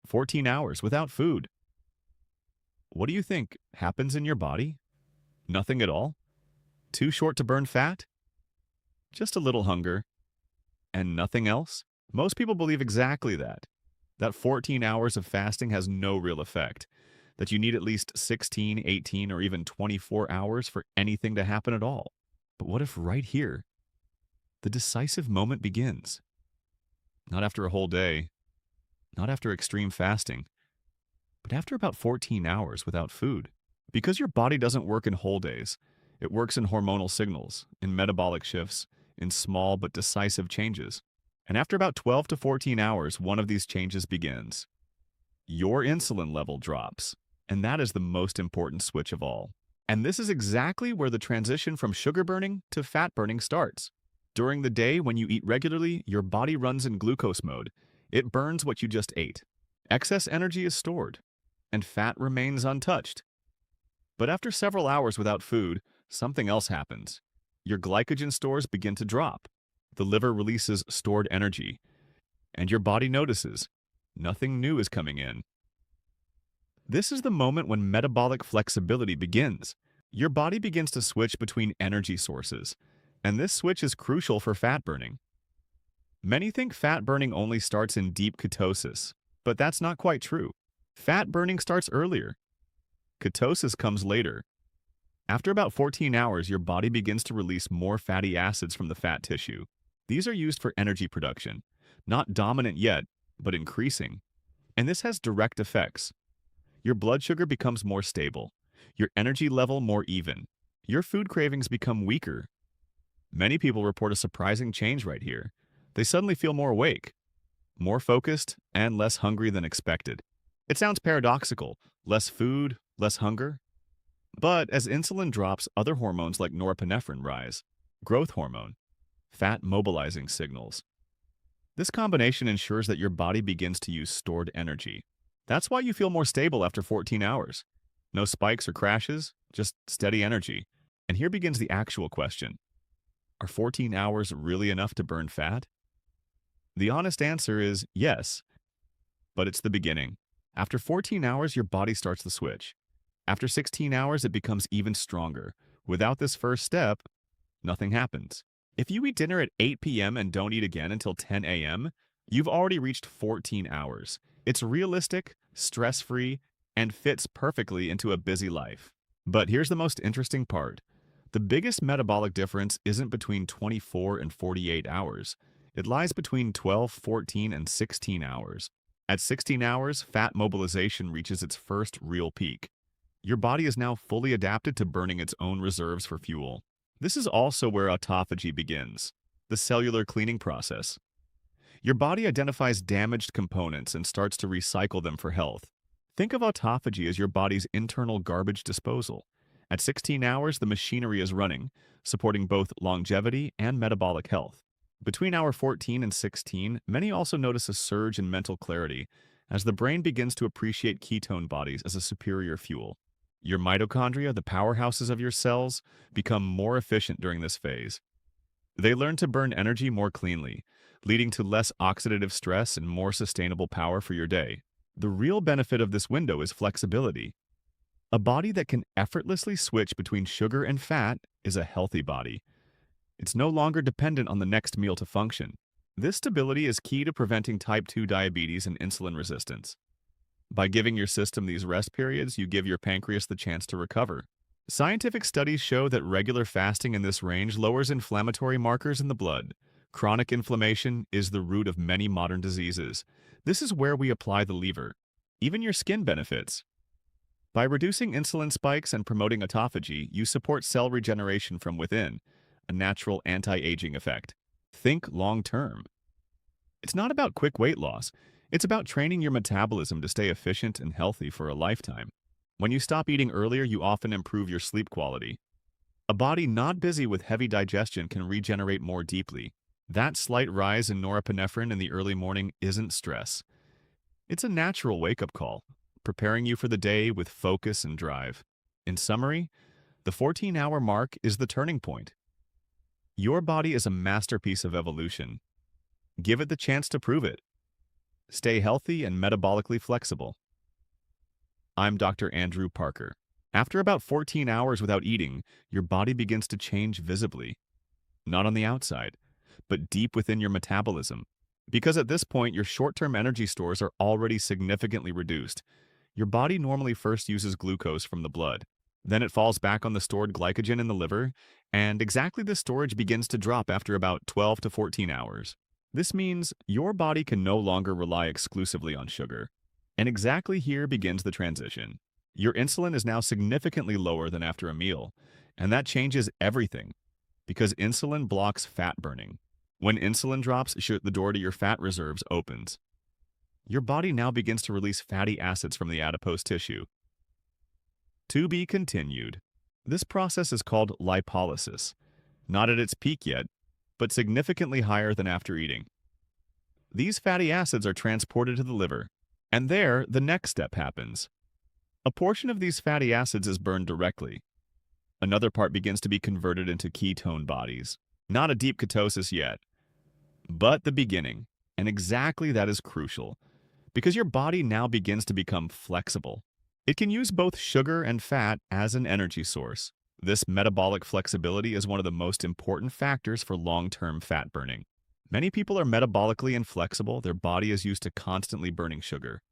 14 hours without food. What do you think happens in your body? Nothing at all? Too short to burn fat? Just a little hunger? And nothing else? Most people believe exactly that. That 14 hours of fasting has no real effect. That you need at least 16, 18, or even 24 hours for anything to happen at all. But what if right here, the decisive moment begins? Not after a whole day, not after extreme fasting, but after about 14 hours without food. Because your body doesn't work in whole days, it works in hormonal signals, in metabolic shifts, in small but decisive changes. And after about 12 to 14 hours, one of these changes begins. Your insulin level drops, and that is the most important switch of all. And this is exactly where the transition from sugar burning to fat burning starts. During the day, when you eat regularly, your body runs in glucose mode. It burns what you just ate. Excess energy is stored, and fat remains untouched. But after several hours without food, something else happens. Your glycogen stores begin to drop. The liver releases stored energy, and your body notices nothing new is coming in. This is the moment when metabolic flexibility begins. Your body begins to switch between energy sources, and this switch is crucial for fat burning. Many think fat burning only starts in deep ketosis, but that's not quite true. Fat burning starts earlier. Ketosis comes later. After about 14 hours, your body begins to release more fatty acids from the fat tissue. These are used for energy production, not dominant yet, but increasing. And this has direct effects. Your blood sugar becomes more stable, your energy level more even, your food cravings become weaker. Many people report a surprising change right here. They suddenly feel more awake, more focused, and less hungry than expected. It sounds paradoxical, less food, less hunger. But as insulin drops, other hormones like norepinephrine rise, growth hormone, fat mobilizing signals. This combination ensures that your body begins to use stored energy. That's why you feel more stable after 14 hours. No spikes or crashes, just steady energy. And here begins the actual question. Are 14 hours really enough to burn fat? The honest answer is yes, but it's the beginning. After 14 hours, your body starts the switch. After 16 hours, it becomes even stronger. Without this first step, nothing happens. If you eat dinner at 8 p.m. and don't eat again until 10 a.m., you've already reached 14 hours. It's realistic, stress-free, and fits perfectly into a busy life. But here's the most interesting part. The biggest metabolic difference isn't between 24 and 48 hours. It lies between 12, 14, and 16 hours. At 16 hours, fat mobilization reaches its first real peak. Your body is now fully adapted to burning its own reserves for fuel. This is also where autophagy begins, the cellular cleaning process. Your body identifies damaged components and starts to recycle them for health. Think of autophagy as your body's internal garbage disposal. At 16 hours, the machinery is running, supporting both longevity and metabolic health. Between hour 14 and 16, many also notice a surge in mental clarity as the brain begins to appreciate ketone bodies as a superior fuel. Your mitochondria, the powerhouses of your cells, become more efficient during this phase. They learn to burn energy more cleanly, leading to less oxidative stress and more sustainable power for your day. The real benefit of this window is flexibility. A body that can effortlessly switch between sugar and fat is a healthy body. It's no longer dependent on the next meal to function. This stability is key to preventing type 2 diabetes and insulin resistance. By giving your system these rest periods, you give your pancreas the chance to recover. Scientific studies show that regular fasting in this range lowers inflammatory markers in the blood. Chronic inflammation is the root of many modern diseases. This is where we apply the lever. Even your skin benefits. By reducing insulin spikes and promoting autophagy, you support cell regeneration from within, a natural anti-aging effect. Think long-term. It's not about quick weight loss. It's about training your metabolism to stay efficient and healthy for a lifetime. When you stop eating earlier, you often improve your sleep quality. A body not busy with heavy digestion can regenerate more deeply. That slight rise in norepinephrine in the early morning isn't stress. It's a natural wake-up call, preparing you for the day with focus and drive. In summary, the 14-hour mark is the turning point. Your body is a masterpiece of evolution. Give it the chance to prove it. Stay healthy and metabolically flexible. I'm Dr. Andrew Parker. After about 14 hours without eating, your body begins to change visibly. Not on the outside, but deep within your metabolism. Because at this point, your short-term energy stores are already significantly reduced. Your body normally first uses glucose from the blood. Then it falls back on the stored glycogen in the liver, and exactly this storage begins to drop after about 12 to 14 hours. This means your body can no longer rely exclusively on sugar. And exactly here begins the transition. Your insulin is now significantly lower than after a meal, and that changes everything because insulin blocks fat burning. When insulin drops, the door to your fat reserves opens. Your body now begins to release fatty acids from the adipose tissue. To be continued. This process is called lipolysis, not at its peak yet, but significantly higher than after eating. These fatty acids are transported to the liver, and there, the next step happens. A portion of these fatty acids is burned directly. Another part begins to be converted into ketone bodies. Not a deep ketosis yet, but the beginning. And exactly that is crucial, because your body now begins to become flexible. It can use both sugar and fat as an energy source. This metabolic flexibility is one of the most important factors for long-term fat burning. Many people are metabolically inflexible. Their body is used to constantly burning sugar.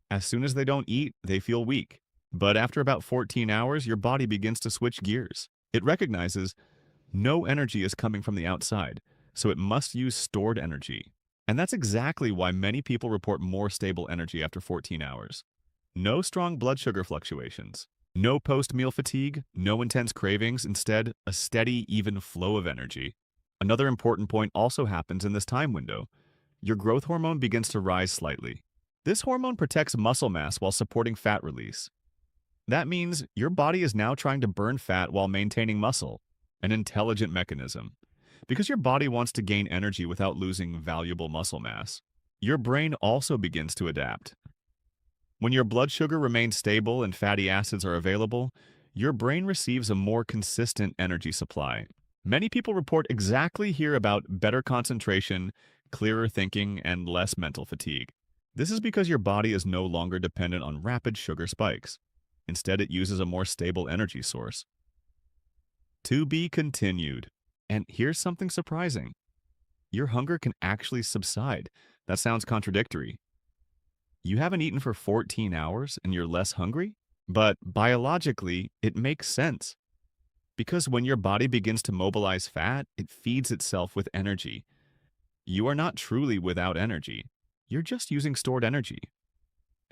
As soon as they don't eat, they feel weak. But after about 14 hours, your body begins to switch gears. It recognizes no energy is coming from the outside, so it must use stored energy. And that's exactly why many people report more stable energy after 14 hours. No strong blood sugar fluctuations. No post-meal fatigue, no intense cravings, instead, a steady, even flow of energy. Another important point also happens in this time window. Your growth hormone begins to rise slightly. This hormone protects muscle mass while supporting fat release. That means your body is now trying to burn fat while maintaining muscle, an intelligent mechanism. Because your body wants to gain energy without losing valuable muscle mass. Your brain also begins to adapt. When your blood sugar remains stable and fatty acids are available, your brain receives a more consistent energy supply. Many people report exactly here about better concentration, clearer thinking, and less mental fatigue. This is because your body is no longer dependent on rapid sugar spikes. Instead, it uses a more stable energy source. To be continued. And here's something surprising. Your hunger can actually subside. That sounds contradictory. You haven't eaten for 14 hours and you're less hungry? But biologically, it makes sense. Because when your body begins to mobilize fat, it feeds itself with energy. You are not truly without energy. You're just using stored energy.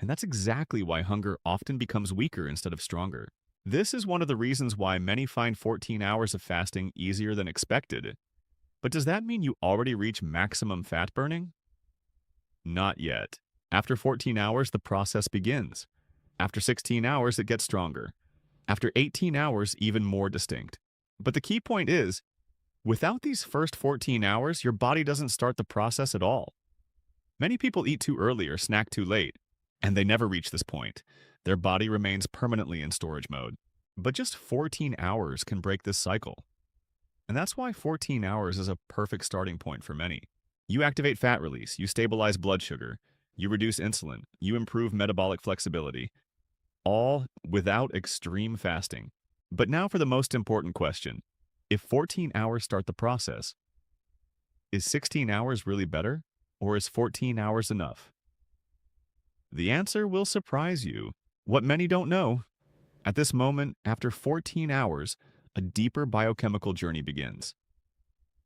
And that's exactly why hunger often becomes weaker instead of stronger. This is one of the reasons why many find 14 hours of fasting easier than expected. But does that mean you already reach maximum fat burning? Not yet. After 14 hours, the process begins. After 16 hours, it gets stronger. After 18 hours, even more distinct. But the key point is, without these first 14 hours, your body doesn't start the process at all. Many people eat too early or snack too late, and they never reach this point. Their body remains permanently in storage mode. But just 14 hours can break this cycle. And that's why 14 hours is a perfect starting point for many. You activate fat release, you stabilize blood sugar, you reduce insulin, you improve metabolic flexibility, all without extreme fasting. But now for the most important question. If 14 hours start the process, is 16 hours really better, or is 14 hours enough? The answer will surprise you. What many don't know, at this moment, after 14 hours, a deeper biochemical journey begins.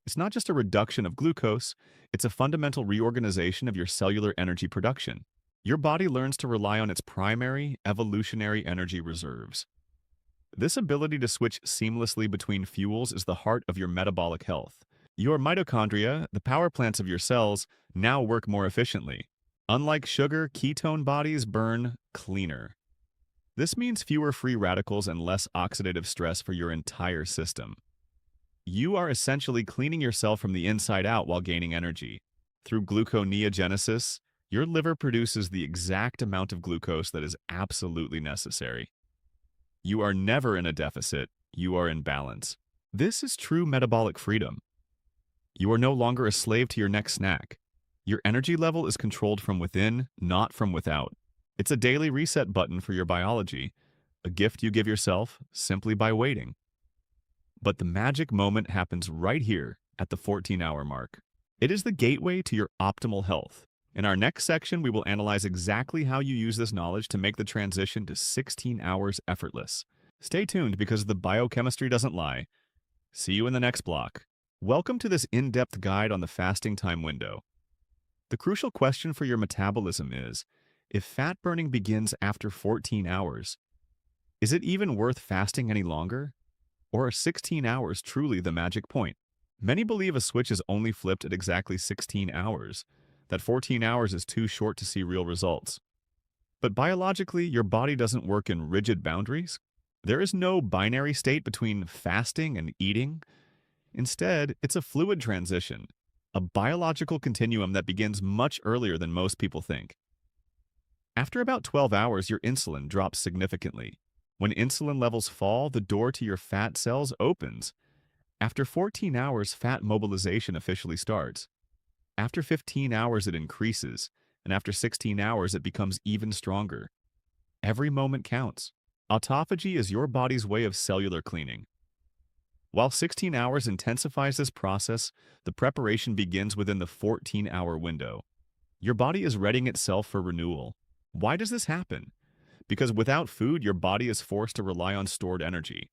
It's not just a reduction of glucose, it's a fundamental reorganization of your cellular energy production. Your body learns to rely on its primary, evolutionary energy reserves. This ability to switch seamlessly between fuels is the heart of your metabolic health. Your mitochondria, the power plants of your cells, now work more efficiently. Unlike sugar, ketone bodies burn cleaner. This means fewer free radicals and less oxidative stress for your entire system. You are essentially cleaning yourself from the inside out while gaining energy. Through gluconeogenesis, your liver produces the exact amount of glucose that is absolutely necessary. You are never in a deficit, you are in balance. This is true metabolic freedom. You are no longer a slave to your next snack. Your energy level is controlled from within, not from without. It's a daily reset button for your biology, a gift you give yourself simply by waiting. But the magic moment happens right here at the 14-hour mark. It is the gateway to your optimal health. In our next section, we will analyze exactly how you use this knowledge to make the transition to 16 hours effortless. Stay tuned because the biochemistry doesn't lie. See you in the next block. Welcome to this in-depth guide on the fasting time window. The crucial question for your metabolism is, if fat burning begins after 14 hours, is it even worth fasting any longer? Or are 16 hours truly the magic point? Many believe a switch is only flipped at exactly 16 hours, that 14 hours is too short to see real results. But biologically, your body doesn't work in rigid boundaries. There is no binary state between fasting and eating. Instead, it's a fluid transition, a biological continuum that begins much earlier than most people think. After about 12 hours, your insulin drops significantly. When insulin levels fall, the door to your fat cells opens. After 14 hours, fat mobilization officially starts. After 15 hours, it increases, and after 16 hours, it becomes even stronger. Every moment counts. Autophagy is your body's way of cellular cleaning. While 16 hours intensifies this process, the preparation begins within the 14-hour window. Your body is readying itself for renewal. Why does this happen? Because without food, your body is forced to rely on stored energy.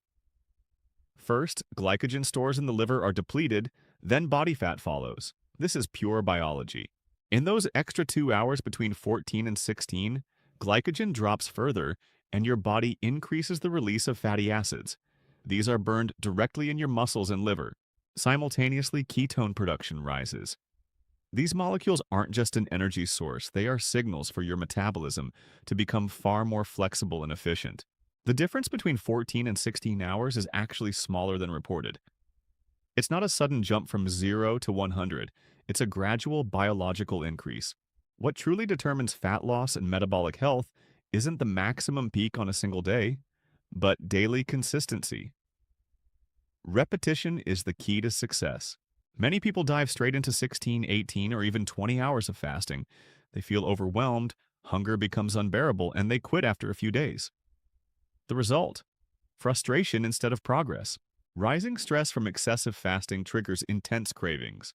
First, glycogen stores in the liver are depleted, then body fat follows. This is pure biology. In those extra 2 hours between 14 and 16, glycogen drops further, and your body increases the release of fatty acids. These are burned directly in your muscles and liver. Simultaneously, ketone production rises. These molecules aren't just an energy source, they are signals for your metabolism to become far more flexible and efficient. The difference between 14 and 16 hours is actually smaller than reported. It's not a sudden jump from 0 to 100, it's a gradual biological increase. What truly determines fat loss and metabolic health isn't the maximum peak on a single day, but daily consistency. Repetition is the key to success. Many people dive straight into 16, 18, or even 20 hours of fasting. They feel overwhelmed, hunger becomes unbearable, and they quit after a few days. The result? Frustration instead of progress. Rising stress from excessive fasting triggers intense cravings.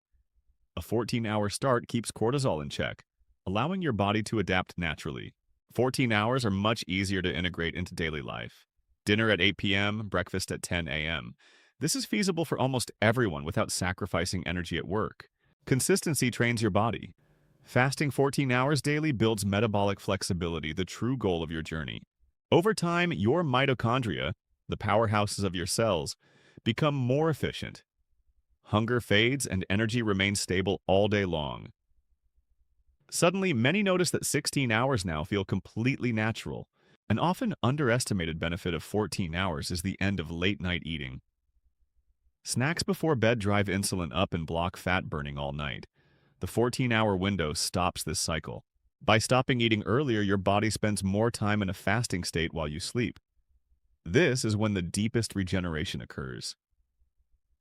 A 14-hour start keeps cortisol in check, allowing your body to adapt naturally. 14 hours are much easier to integrate into daily life. Dinner at 8 p.m., breakfast at 10 a.m. This is feasible for almost everyone without sacrificing energy at work. Consistency trains your body. Fasting 14 hours daily builds metabolic flexibility, the true goal of your journey. Over time, your mitochondria, the powerhouses of your cells, become more efficient. Hunger fades and energy remains stable all day long. Suddenly, many notice that 16 hours now feel completely natural. An often underestimated benefit of 14 hours is the end of late-night eating. Snacks before bed drive insulin up and block fat burning all night. The 14-hour window stops this cycle. By stopping eating earlier, your body spends more time in a fasting state while you sleep. This is when the deepest regeneration occurs.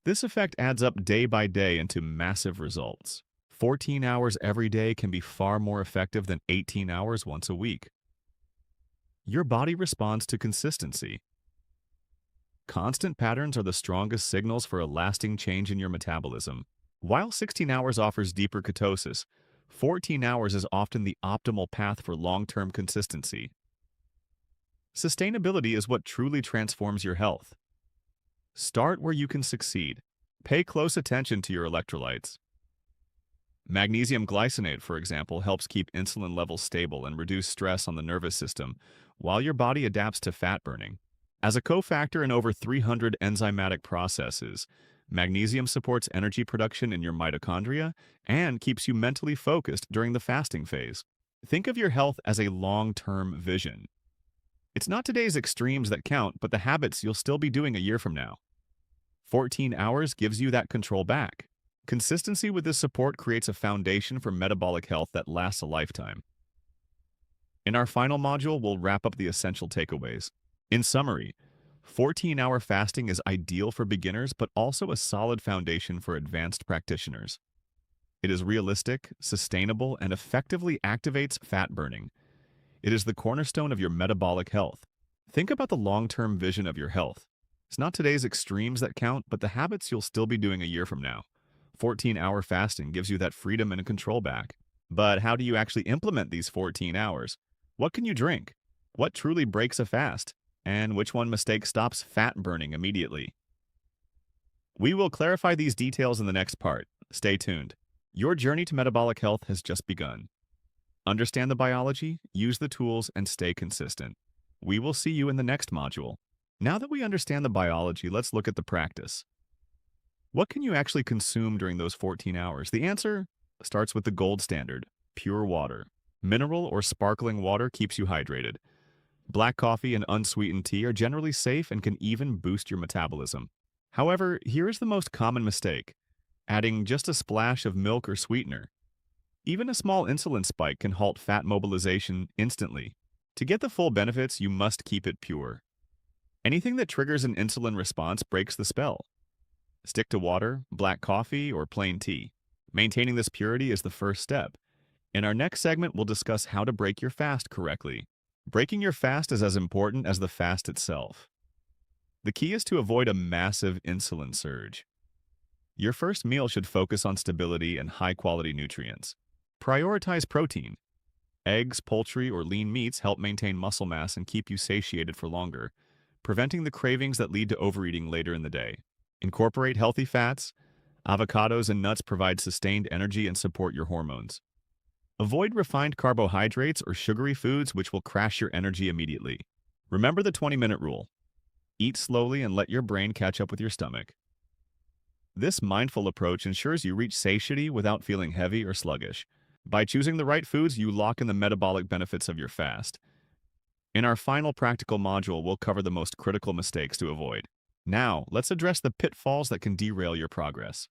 This effect adds up day by day into massive results. 14 hours every day can be far more effective than 18 hours once a week. Your body responds to consistency. Constant patterns are the strongest signals for a lasting change in your metabolism. While 16 hours offers deeper ketosis, 14 hours is often the optimal path for long-term consistency. Sustainability is what truly transforms your health. Start where you can succeed. Pay close attention to your electrolytes. Magnesium glycinate, for example, helps keep insulin levels stable and reduce stress on the nervous system while your body adapts to fat burning. As a cofactor in over 300 enzymatic processes, magnesium supports energy production in your mitochondria and keeps you mentally focused during the fasting phase. Think of your health as a long-term vision. It's not today's extremes that count, but the habits you'll still be doing a year from now. 14 hours gives you that control back. Consistency with this support creates a foundation for metabolic health that lasts a lifetime. In our final module, we'll wrap up the essential takeaways. In summary, 14-hour fasting is ideal for beginners, but also a solid foundation for advanced practitioners. It is realistic, sustainable, and effectively activates fat burning. It is the cornerstone of your metabolic health. Think about the long-term vision of your health. It's not today's extremes that count, but the habits you'll still be doing a year from now. 14-hour fasting gives you that freedom and control back. But how do you actually implement these 14 hours? What can you drink? What truly breaks a fast? And which one mistake stops fat burning immediately? We will clarify these details in the next part. Stay tuned. Your journey to metabolic health has just begun. Understand the biology, use the tools, and stay consistent. We will see you in the next module. Now that we understand the biology, let's look at the practice. What can you actually consume during those 14 hours? The answer starts with the gold standard, pure water. Mineral or sparkling water keeps you hydrated. Black coffee and unsweetened tea are generally safe and can even boost your metabolism. However, here is the most common mistake: adding just a splash of milk or sweetener. Even a small insulin spike can halt fat mobilization instantly. To get the full benefits, you must keep it pure. Anything that triggers an insulin response breaks the spell. Stick to water, black coffee, or plain tea. Maintaining this purity is the first step. In our next segment, we'll discuss how to break your fast correctly. Breaking your fast is as important as the fast itself. The key is to avoid a massive insulin surge. Your first meal should focus on stability and high-quality nutrients. Prioritize protein. Eggs, poultry, or lean meats help maintain muscle mass and keep you satiated for longer, preventing the cravings that lead to overeating later in the day. Incorporate healthy fats. Avocados and nuts provide sustained energy and support your hormones. Avoid refined carbohydrates or sugary foods, which will crash your energy immediately. Remember the 20-minute rule. Eat slowly and let your brain catch up with your stomach. This mindful approach ensures you reach satiety without feeling heavy or sluggish. By choosing the right foods, you lock in the metabolic benefits of your fast. In our final practical module, we'll cover the most critical mistakes to avoid. Now, let's address the pitfalls that can derail your progress.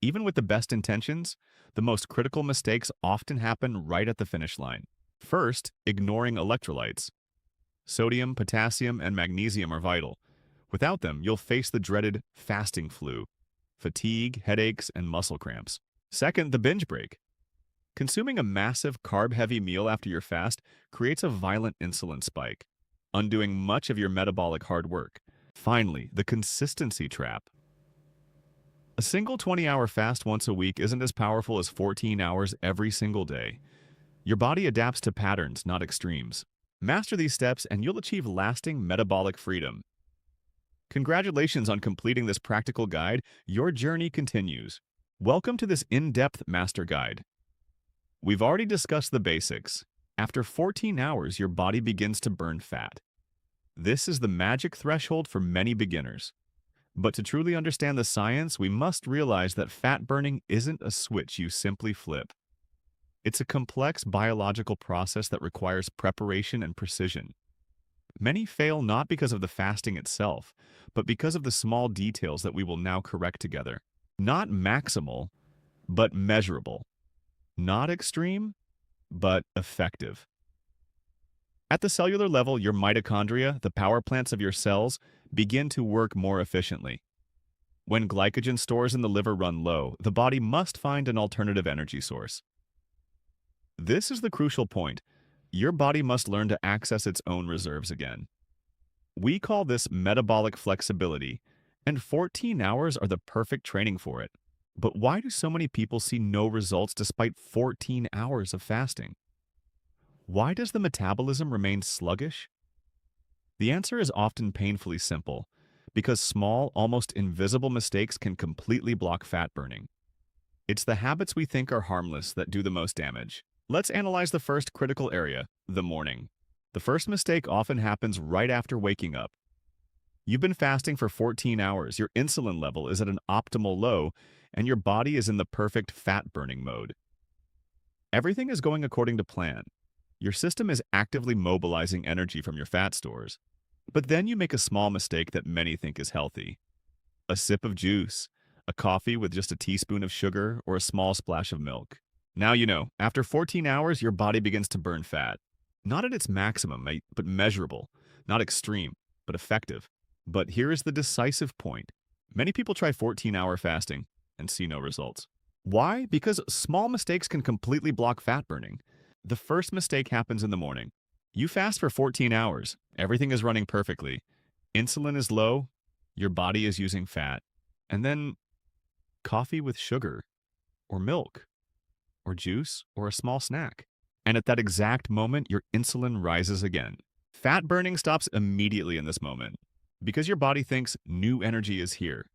Even with the best intentions, the most critical mistakes often happen right at the finish line. First, ignoring electrolytes. Sodium, potassium, and magnesium are vital. Without them, you'll face the dreaded fasting flu, fatigue, headaches, and muscle cramps. Second, the binge break. Consuming a massive carb-heavy meal after your fast creates a violent insulin spike, undoing much of your metabolic hard work. Finally, the consistency trap. A single 20-hour fast once a week isn't as powerful as 14 hours every single day. Your body adapts to patterns, not extremes. Master these steps and you'll achieve lasting metabolic freedom. Congratulations on completing this practical guide. Your journey continues. Welcome to this in-depth master guide. We've already discussed the basics. After 14 hours, your body begins to burn fat. This is the magic threshold for many beginners. But to truly understand the science, we must realize that fat burning isn't a switch you simply flip. It's a complex biological process that requires preparation and precision. Many fail not because of the fasting itself, but because of the small details that we will now correct together. Not maximal, but measurable. Not extreme, but effective. At the cellular level, your mitochondria, the power plants of your cells, begin to work more efficiently. When glycogen stores in the liver run low, the body must find an alternative energy source. This is the crucial point. Your body must learn to access its own reserves again. We call this metabolic flexibility, and 14 hours are the perfect training for it. But why do so many people see no results despite 14 hours of fasting? Why does the metabolism remain sluggish? The answer is often painfully simple, because small, almost invisible mistakes can completely block fat burning. It's the habits we think are harmless that do the most damage. Let's analyze the first critical area, the morning. The first mistake often happens right after waking up. You've been fasting for 14 hours, your insulin level is at an optimal low, and your body is in the perfect fat-burning mode. Everything is going according to plan. Your system is actively mobilizing energy from your fat stores. But then you make a small mistake that many think is healthy. A sip of juice, a coffee with just a teaspoon of sugar, or a small splash of milk. Now you know, after 14 hours, your body begins to burn fat. Not at its maximum, but measurable. Not extreme, but effective. But here is the decisive point. Many people try 14-hour fasting and see no results. Why? Because small mistakes can completely block fat burning. The first mistake happens in the morning. You fast for 14 hours. Everything is running perfectly. Insulin is low. Your body is using fat. And then coffee with sugar, or milk, or juice, or a small snack. And at that exact moment, your insulin rises again. Fat burning stops immediately in this moment because your body thinks new energy is here.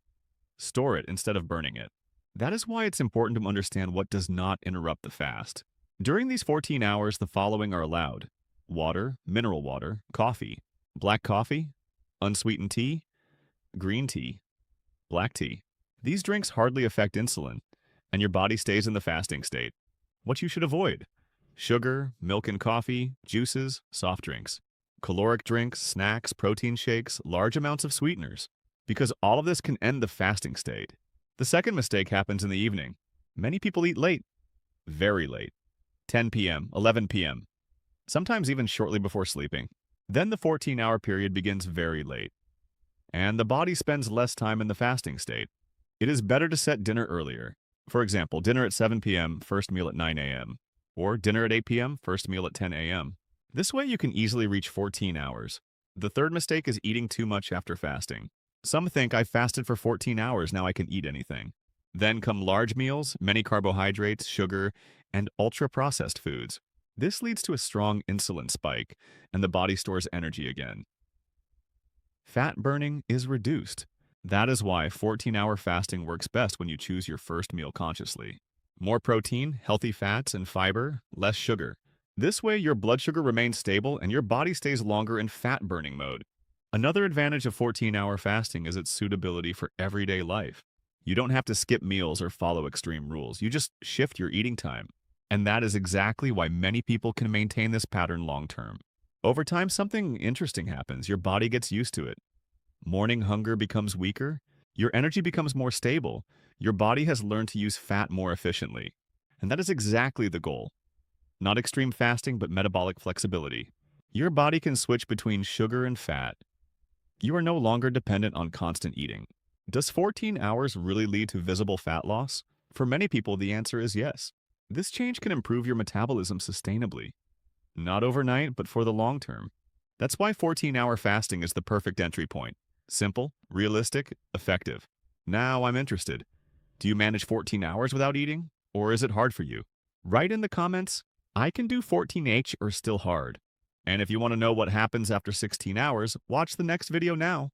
Store it instead of burning it. That is why it's important to understand what does not interrupt the fast. During these 14 hours, the following are allowed: water, mineral water, coffee, black coffee, unsweetened tea, green tea, black tea. These drinks hardly affect insulin, and your body stays in the fasting state. What you should avoid: sugar, milk and coffee, juices, soft drinks, caloric drinks, snacks, protein shakes, large amounts of sweeteners, because all of this can end the fasting state. The second mistake happens in the evening. Many people eat late, very late, 10 p.m., 11 p.m., sometimes even shortly before sleeping. Then the 14-hour period begins very late, and the body spends less time in the fasting state. It is better to set dinner earlier. For example, dinner at 7 p.m., first meal at 9 a.m., or dinner at 8 p.m., first meal at 10 a.m. This way you can easily reach 14 hours. The third mistake is eating too much after fasting. Some think I fasted for 14 hours, now I can eat anything. Then come large meals, many carbohydrates, sugar, and ultra-processed foods. This leads to a strong insulin spike, and the body stores energy again. Fat burning is reduced. That is why 14-hour fasting works best when you choose your first meal consciously. More protein, healthy fats, and fiber, less sugar. This way your blood sugar remains stable and your body stays longer in fat-burning mode. Another advantage of 14-hour fasting is its suitability for everyday life. You don't have to skip meals or follow extreme rules. You just shift your eating time. And that is exactly why many people can maintain this pattern long-term. Over time, something interesting happens. Your body gets used to it. Morning hunger becomes weaker. Your energy becomes more stable. Your body has learned to use fat more efficiently. And that is exactly the goal. Not extreme fasting, but metabolic flexibility. Your body can switch between sugar and fat. You are no longer dependent on constant eating. Does 14 hours really lead to visible fat loss? For many people, the answer is yes. This change can improve your metabolism sustainably. Not overnight, but for the long term. That's why 14-hour fasting is the perfect entry point. Simple, realistic, effective. Now I'm interested. Do you manage 14 hours without eating? Or is it hard for you? Write in the comments, I can do 14H or still hard. And if you want to know what happens after 16 hours, watch the next video now.